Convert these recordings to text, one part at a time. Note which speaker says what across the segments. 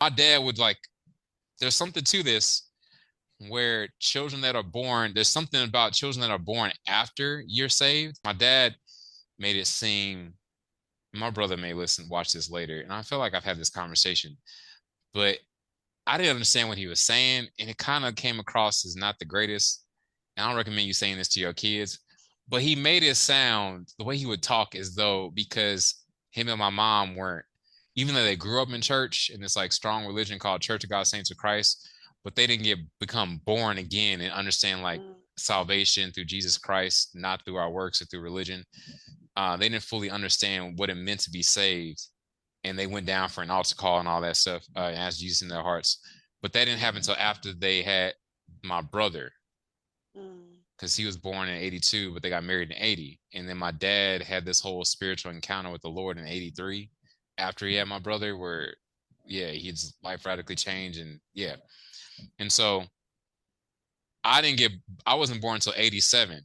Speaker 1: My dad would like, there's something to this where children that are born, there's something about children that are born after you're saved. My dad made it seem, my brother may watch this later, and I feel like I've had this conversation, but I didn't understand what he was saying, and it kind of came across as not the greatest. And I don't recommend you saying this to your kids, but he made it sound the way he would talk as though because him and my mom weren't, even though they grew up in church in this like strong religion called Church of God Saints of Christ, but they didn't become born again and understand like
Speaker 2: Mm,
Speaker 1: salvation through Jesus Christ, not through our works or through religion. They didn't fully understand what it meant to be saved, and they went down for an altar call and all that stuff, and asked Jesus in their hearts. But that didn't happen until after they had my brother,
Speaker 2: mm,
Speaker 1: because he was born in 82, but they got married in 80. And then my dad had this whole spiritual encounter with the Lord in 83 after he had my brother, where, yeah, his life radically changed. And yeah. And so I didn't get, I wasn't born until 87.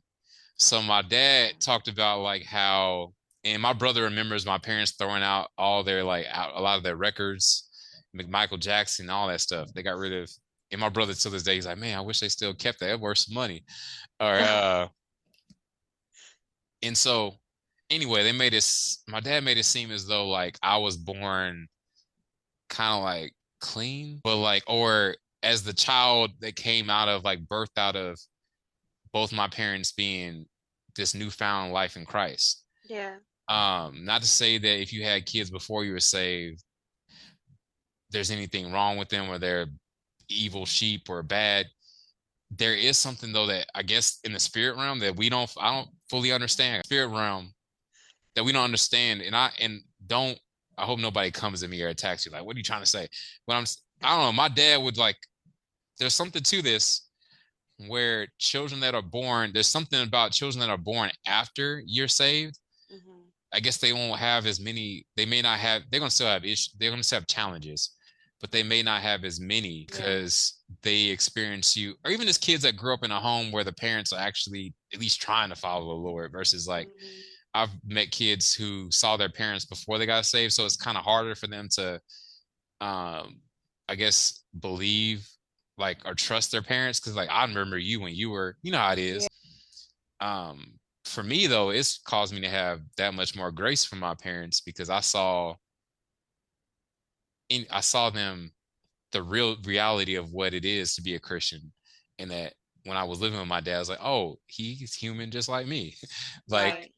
Speaker 1: So my dad talked about like how, and my brother remembers my parents throwing out all their like out, a lot of their records, Michael Jackson, all that stuff. They got rid of. And my brother to this day, he's like, man, I wish they still kept that. It worth some money. Or and so anyway, they made it. My dad made it seem as though like I was born kind of like clean, but like or as the child that came out of like birthed out of both my parents being this newfound life in Christ.
Speaker 2: yeah.
Speaker 1: Not to say that if you had kids before you were saved, there's anything wrong with them or they're evil sheep or bad. There is something though that I guess in the spirit realm that I don't fully understand. Spirit realm that we don't understand. And don't, I hope nobody comes at me or attacks you. Like, what are you trying to say? But I don't know. My dad would like, there's something to this where children that are born, there's something about children that are born after you're saved.
Speaker 2: Hmm.
Speaker 1: I guess they won't have as many. They may not have. They're gonna still have issues. They're gonna still have challenges, but they may not have as many
Speaker 2: Yeah.
Speaker 1: because they experience you, or even as kids that grew up in a home where the parents are actually at least trying to follow the Lord. Versus like
Speaker 2: Hmm.
Speaker 1: I've met kids who saw their parents before they got saved, so it's kind of harder for them to, I guess, believe like or trust their parents because like I remember you when you were, you know how it
Speaker 2: Yeah.
Speaker 1: is. For me though, it's caused me to have that much more grace from my parents because I saw them the real reality of what it is to be a Christian, and that when I was living with my dad, I was like, oh, he's human just like me. Like
Speaker 2: Right.